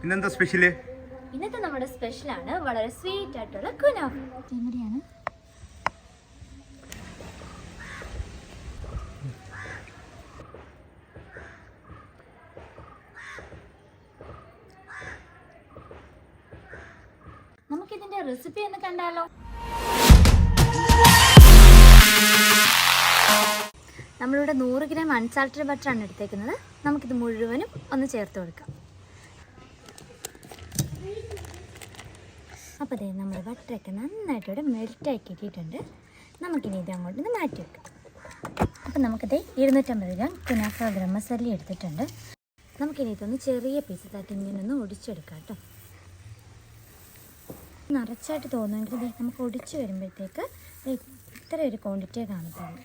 ഇന്നെന്താ സ്പെഷ്യല്? ഇന്നത്തെ നമ്മുടെ സ്പെഷ്യലാണ് വളരെ സ്വീറ്റ് ആയിട്ടുള്ള കുനാഫ. എങ്ങനെയാണ് നമുക്കിതിന്റെ റെസിപ്പി ഒന്ന് കണ്ടാലോ? നമ്മളിവിടെ 100 ഗ്രാം അൺസാൾട്ടഡ് ബട്ടറാണ് എടുത്തേക്കുന്നത്. നമുക്കിത് മുഴുവനും ഒന്ന് ചേർത്ത് കൊടുക്കാം. അപ്പോൾ അതേ നമ്മുടെ ബട്ടറൊക്കെ നന്നായിട്ട് ഇവിടെ മെൽറ്റാക്കി ഇട്ടിട്ടുണ്ട്. നമുക്കിനി ഇത് അങ്ങോട്ട് മാറ്റി വെക്കാം. അപ്പം നമുക്കിത് 250 ഗ്രാം കുനാഫ ഗരം മസാല എടുത്തിട്ടുണ്ട്. നമുക്കിനി ഇതൊന്ന് ചെറിയ പീസസായിട്ട് ഇങ്ങനെ ഒന്ന് ഒടിച്ചെടുക്കാം കേട്ടോ. നിറച്ചായിട്ട് തോന്നുമെങ്കിൽ നമുക്ക് ഒടിച്ച് വരുമ്പോഴത്തേക്ക് ഇത്ര ഒരു ക്വാണ്ടിറ്റിയെ കാണത്തുള്ളൂ.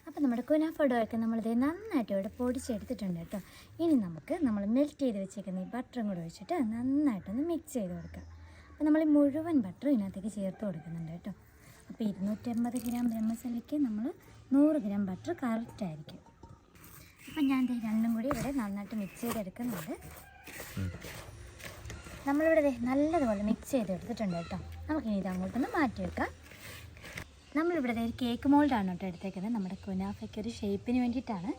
അപ്പോൾ നമ്മുടെ കുനാഫ ഡോയൊക്കെ നമ്മളിത് നന്നായിട്ട് ഇവിടെ പൊടിച്ചെടുത്തിട്ടുണ്ട് കേട്ടോ. ഇനി നമുക്ക് നമ്മൾ മെൽറ്റ് ചെയ്ത് വെച്ചേക്കുന്ന ഈ ബട്ടറും കൂടെ ഒഴിച്ചിട്ട് നന്നായിട്ടൊന്ന് മിക്സ് ചെയ്ത് കൊടുക്കാം. അപ്പോൾ നമ്മൾ മുഴുവൻ ബട്ടറും ഇതിനകത്തേക്ക് ചേർത്ത് കൊടുക്കുന്നുണ്ട് കേട്ടോ. അപ്പോൾ 250 ഗ്രാം ഗരം മസാലയ്ക്ക് നമ്മൾ 100 ഗ്രാം ബട്ടർ കറക്റ്റായിരിക്കും. അപ്പം ഞാൻ രണ്ടും കൂടി ഇവിടെ നന്നായിട്ട് മിക്സ് ചെയ്തെടുക്കുന്നുണ്ട്. നമ്മളിവിടെ നല്ലതുപോലെ മിക്സ് ചെയ്തെടുത്തിട്ടുണ്ട് കേട്ടോ. നമുക്കിനി ഇത് അങ്ങോട്ടൊന്ന് മാറ്റി വെക്കാം. നമ്മളിവിടെ ഒരു കേക്ക് മോൾഡാണ് കേട്ടോ എടുത്തേക്കുന്നത്. നമ്മുടെ കുനാഫയ്ക്ക് ഒരു ഷേപ്പിന് വേണ്ടിയിട്ടാണ്.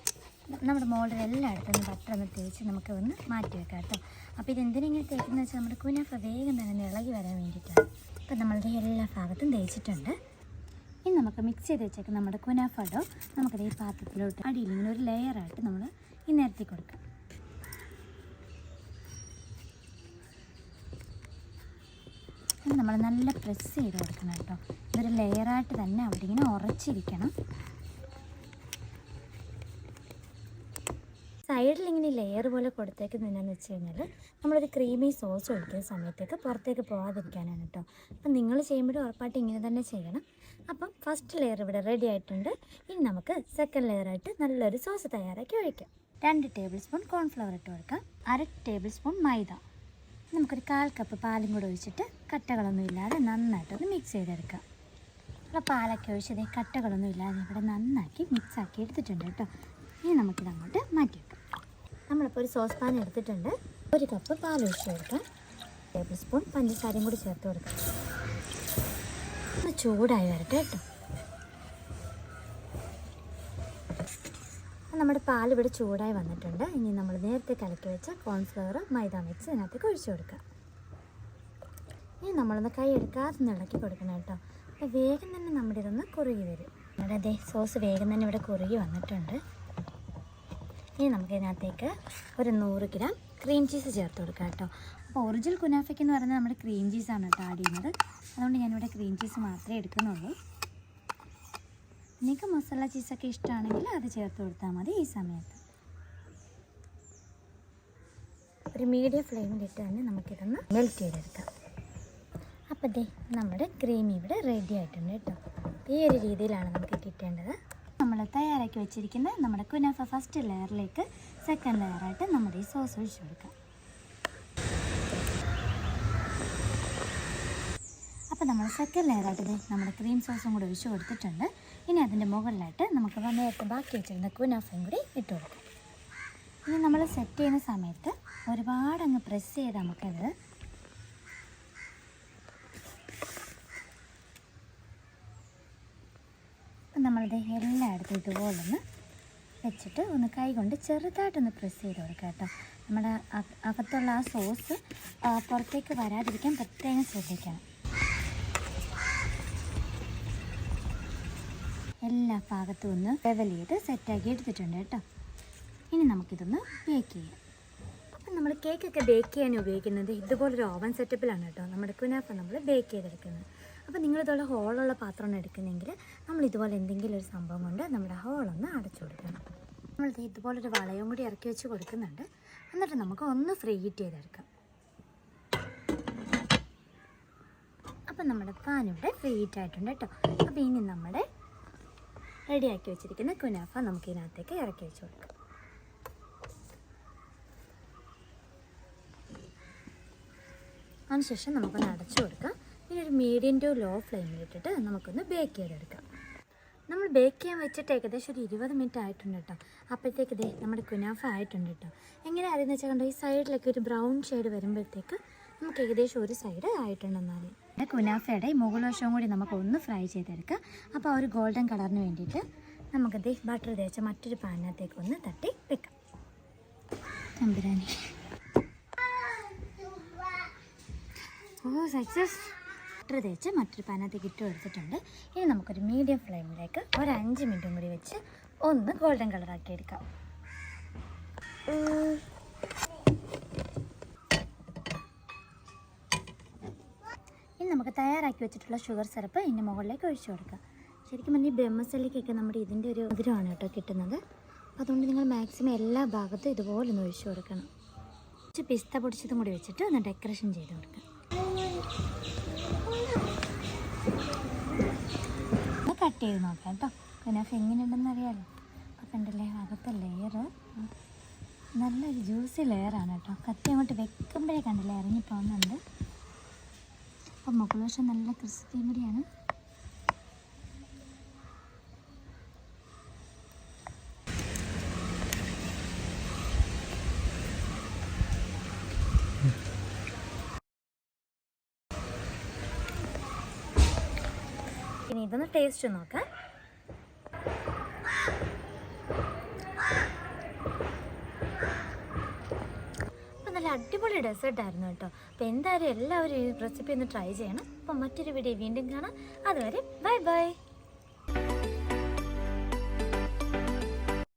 നമ്മുടെ മോൾഡിൽ എല്ലായിടത്തും ബട്ടർ ഒന്ന് തേച്ച് നമുക്ക് ഒന്ന് മാറ്റി വെക്കാം കേട്ടോ. അപ്പോൾ ഇതെന്തിനെങ്കിലും തേക്കുന്നത് വെച്ചാൽ നമ്മുടെ കുനാഫ വേഗം തന്നെ ഇളകി വരാൻ വേണ്ടിയിട്ടാണ്. അപ്പോൾ നമ്മളുടെ എല്ലാ ഭാഗത്തും തേച്ചിട്ടുണ്ട്. ഇനി നമുക്ക് മിക്സ് ചെയ്ത് വെച്ചേക്കാം നമ്മുടെ കുനാഫ ഡോ നമുക്കത് ഈ പാത്രത്തിലോട്ട് അടിയിൽ ഇങ്ങനെ ഒരു ലെയറായിട്ട് നമ്മൾ ഈ നിരത്തി കൊടുക്കാം. നമ്മൾ നല്ല പ്രസ് ചെയ്ത് കൊടുക്കണം കേട്ടോ. ഇതൊരു ലെയറായിട്ട് തന്നെ അവിടെ ഇങ്ങനെ ഉറച്ചിരിക്കണം. സൈഡിൽ ഇങ്ങനെ ലെയർ പോലെ കൊടുത്തേക്കുന്നതെന്നു വെച്ച് കഴിഞ്ഞാൽ നമ്മളൊരു ക്രീമി സോസ് ഒഴിക്കുന്ന സമയത്തേക്ക് പുറത്തേക്ക് പോകാതിരിക്കാനാണ് കേട്ടോ. അപ്പം നിങ്ങൾ ചെയ്യുമ്പോഴും ഉറപ്പായിട്ട് ഇങ്ങനെ തന്നെ ചെയ്യണം. അപ്പം ഫസ്റ്റ് ലെയർ ഇവിടെ റെഡി ആയിട്ടുണ്ട്. ഇനി നമുക്ക് സെക്കൻഡ് ലെയറായിട്ട് നല്ലൊരു സോസ് തയ്യാറാക്കി ഒഴിക്കാം. 2 ടേബിൾ സ്പൂൺ കോൺഫ്ലവർ ഇട്ട് കൊടുക്കാം. 1/2 ടേബിൾ സ്പൂൺ മൈദ. നമുക്കൊരു 1/4 കപ്പ് പാലും കൂടെ ഒഴിച്ചിട്ട് കട്ടകളൊന്നും ഇല്ലാതെ നന്നായിട്ടൊന്ന് മിക്സ് ചെയ്തെടുക്കാം. അപ്പോൾ പാലൊക്കെ ഒഴിച്ചത് കട്ടകളൊന്നും ഇല്ലാതെ ഇവിടെ നന്നാക്കി മിക്സാക്കി എടുത്തിട്ടുണ്ട് കേട്ടോ. ഇനി നമുക്കിത് അങ്ങോട്ട് മാറ്റി വെക്കാം. നമ്മളിപ്പോൾ ഒരു സോസ് പാൻ എടുത്തിട്ടുണ്ട്. 1 കപ്പ് പാൽ ഒഴിച്ച് കൊടുക്കാം. 1 ടേബിൾ സ്പൂൺ പഞ്ചസാരയും കൂടി ചേർത്ത് കൊടുക്കാം. ഒന്ന് ചൂടായി വരട്ടെ കേട്ടോ. നമ്മുടെ പാൽ ഇവിടെ ചൂടായി വന്നിട്ടുണ്ട്. ഇനി നമ്മൾ നേരത്തെ കലക്കി വെച്ച കോൺഫ്ലവർ മൈദ മിക്സ് ഇതിനകത്തേക്ക് ഒഴിച്ചു കൊടുക്കാം. ഇനി നമ്മളൊന്ന് കൈ എടുക്കാതെ ഇളക്കി കൊടുക്കണം കേട്ടോ. അപ്പോൾ വേഗം തന്നെ നമ്മുടെ ഇതൊന്ന് കുറുകി വരും. നമ്മുടെ അതേ സോസ് വേഗം തന്നെ ഇവിടെ കുറുകി വന്നിട്ടുണ്ട്. ഇനി നമുക്ക് ഇതിനകത്തേക്ക് ഒരു 100 ഗ്രാം ക്രീം ചീസ് ചേർത്ത് കൊടുക്കാം കേട്ടോ. അപ്പോൾ ഒറിജിനൽ കുനാഫയ്ക്ക് എന്ന് പറയുന്നത് നമ്മുടെ ക്രീം ചീസാണ് കേട്ടോ ആഡ് ചെയ്യുന്നത്. അതുകൊണ്ട് ഞാനിവിടെ ക്രീം ചീസ് മാത്രമേ എടുക്കുന്നുള്ളൂ. നിങ്ങൾക്ക് മസാല ചീസൊക്കെ ഇഷ്ടമാണെങ്കിൽ അത് ചേർത്ത് കൊടുത്താൽ മതി. ഈ സമയത്ത് ഒരു മീഡിയം ഫ്ലെയിമിലിട്ട് തന്നെ നമുക്കിതൊന്ന് മെൽറ്റ് ചെയ്തെടുക്കാം. അപ്പോൾ ദേ നമ്മുടെ ക്രീം ഇവിടെ റെഡി ആയിട്ടുണ്ട് കേട്ടോ. ഈ ഒരു രീതിയിലാണ് നമുക്ക് കിട്ടേണ്ടത്. നമ്മൾ തയ്യാറാക്കി വെച്ചിരിക്കുന്ന നമ്മുടെ കുനാഫ ഫസ്റ്റ് ലെയറിലേക്ക് സെക്കൻഡ് ലെയറായിട്ട് നമ്മുടെ ഈ സോസ് ഒഴിച്ചു കൊടുക്കാം. അപ്പോൾ നമ്മൾ സെക്കൻഡ് ലെയറായിട്ട് നമ്മുടെ ക്രീം സോസും കൂടി ഒഴിച്ച് കൊടുത്തിട്ടുണ്ട്. ഇനി അതിൻ്റെ മുകളിലായിട്ട് നമുക്ക് നേരത്തെ ബാക്കി വെച്ചിരുന്ന കുനാഫയും കൂടി ഇട്ട് കൊടുക്കാം. ഇനി നമ്മൾ സെറ്റ് ചെയ്യുന്ന സമയത്ത് ഒരുപാട് അങ്ങ് പ്രസ് ചെയ്ത് നമുക്കത് നമ്മളത് എല്ലായിടത്തും ഇതുപോലൊന്ന് വെച്ചിട്ട് ഒന്ന് കൈ കൊണ്ട് ചെറുതായിട്ടൊന്ന് പ്രസ് ചെയ്ത് കൊടുക്കുക കേട്ടോ. നമ്മുടെ അകത്തുള്ള ആ സോസ് പുറത്തേക്ക് വരാതിരിക്കാൻ പ്രത്യേകം ശ്രദ്ധിക്കണം. എല്ലാ ഭാഗത്തും ഒന്ന് ലെവൽ ചെയ്ത് സെറ്റാക്കി എടുത്തിട്ടുണ്ട് കേട്ടോ. ഇനി നമുക്കിതൊന്ന് ബേക്ക് ചെയ്യാം. അപ്പം നമ്മൾ കേക്കൊക്കെ ബേക്ക് ചെയ്യാൻ ഉപയോഗിക്കുന്നത് ഇതുപോലൊരു ഓവൻ സെറ്റപ്പിലാണ് കേട്ടോ. നമ്മുടെ കുനാഫ നമ്മൾ ബേക്ക് ചെയ്തെടുക്കുന്നത്. അപ്പോൾ നിങ്ങളിതുപോലെ ഹോളുള്ള പാത്രമാണ് എടുക്കുന്നതെങ്കിൽ നമ്മൾ ഇതുപോലെ എന്തെങ്കിലും ഒരു സംഭവം കൊണ്ട് നമ്മുടെ ഹോളൊന്ന് അടച്ചു കൊടുക്കണം. നമ്മൾ ഇതുപോലൊരു വളയും കൂടി ഇറക്കി വെച്ച് കൊടുക്കുന്നുണ്ട്. എന്നിട്ട് നമുക്ക് ഒന്ന് ഫ്രീ ഹീറ്റ് ചെയ്തെടുക്കാം. അപ്പം നമ്മുടെ പാൻ ഇവിടെ ഫ്രീ ഹീറ്റ് ആയിട്ടുണ്ട് കേട്ടോ. അപ്പോൾ ഇനി നമ്മുടെ റെഡിയാക്കി വെച്ചിരിക്കുന്ന കുനാഫ നമുക്ക് ഇതിനകത്തേക്ക് ഇറക്കി വെച്ച് കൊടുക്കാം. അതിനുശേഷം നമുക്കൊന്ന് അടച്ചു കൊടുക്കാം. ഇനി ഒരു മീഡിയം ടു ലോ ഫ്ലെയിമിലിട്ടിട്ട് നമുക്കൊന്ന് ബേക്ക് ചെയ്തെടുക്കാം. നമ്മൾ ബേക്ക് ചെയ്യാൻ വെച്ചിട്ട് ഏകദേശം ഒരു 20 മിനിറ്റ് ആയിട്ടുണ്ട് കേട്ടോ. അപ്പോഴത്തേക്ക് ഇതേ നമ്മുടെ കുനാഫ ആയിട്ടുണ്ട് കേട്ടോ. എങ്ങനെ അറിയുന്നത് വെച്ചാൽ കണ്ടോ, ഈ സൈഡിലൊക്കെ ഒരു ബ്രൗൺ ഷെയ്ഡ് വരുമ്പോഴത്തേക്ക് നമുക്ക് ഏകദേശം ഒരു സൈഡ് ആയിട്ടുണ്ടെന്നറിയാം. കുനാഫയുടെ ഈ മുകൾ വശവും കൂടി നമുക്ക് ഒന്ന് ഫ്രൈ ചെയ്തെടുക്കാം. അപ്പോൾ ആ ഒരു ഗോൾഡൻ കളറിന് വേണ്ടിയിട്ട് നമുക്കത് ബട്ടർ തേച്ച മറ്റൊരു പാനിനകത്തേക്ക് ഒന്ന് തട്ടി വെക്കാം. തമ്പുരാനി, ഓ സക്സസ്. ബട്ടർ തേച്ച് മറ്റൊരു പാനകത്തേക്ക് ഇട്ട് കൊടുത്തിട്ടുണ്ട്. ഇനി നമുക്കൊരു മീഡിയം ഫ്ലെയിമിലേക്ക് ഒരു 5 മിനിറ്റും കൂടി വെച്ച് ഒന്ന് ഗോൾഡൻ കളറാക്കി എടുക്കാം. ഇനി നമുക്ക് തയ്യാറാക്കി വെച്ചിട്ടുള്ള ഷുഗർ സിറപ്പ് ഇതിൻ്റെ മുകളിലേക്ക് ഒഴിച്ചു കൊടുക്കാം. ശരിക്കും പറഞ്ഞാൽ ഈ ബ്രഹ്മസല്ലിക്കൊക്കെ നമ്മുടെ ഇതിൻ്റെ ഒരു മധുരമാണ് കേട്ടോ കിട്ടുന്നത്. അതുകൊണ്ട് നിങ്ങൾ മാക്സിമം എല്ലാ ഭാഗത്തും ഇതുപോലെ ഒന്ന് ഒഴിച്ചു കൊടുക്കണം. കുറച്ച് പിസ്ത പൊടിച്ചതും കൂടി വെച്ചിട്ട് ഒന്ന് ഡെക്കറേഷൻ ചെയ്ത് കൊടുക്കാം. ഒന്ന് കട്ട് ചെയ്ത് നോക്കാം കേട്ടോ. കുനാഫ എങ്ങനെയുണ്ടെന്ന് അറിയാമല്ലോ. അപ്പോൾ കണ്ടല്ലേ, അകത്തെ ലെയർ നല്ലൊരു ജ്യൂസി ലെയറാണ് കേട്ടോ. കത്തി അങ്ങോട്ട് വെക്കുമ്പോഴേ കണ്ടില്ലേ ഇറങ്ങി പോകുന്നുണ്ട്. അപ്പോൾ മുകൾ വശം നല്ല ക്രിസ്പിയും കൂടിയാണ്. ഇനി ഇതൊന്ന് ടേസ്റ്റ് നോക്കാം. അപ്പം നല്ല അടിപൊളി ഡെസേർട്ടായിരുന്നു കേട്ടോ. അപ്പോൾ എന്തായാലും എല്ലാവരും ഈ റെസിപ്പി ഒന്ന് ട്രൈ ചെയ്യണം. അപ്പം മറ്റൊരു വീഡിയോ വീണ്ടും കാണാം. അതുവരെ ബൈ ബൈ.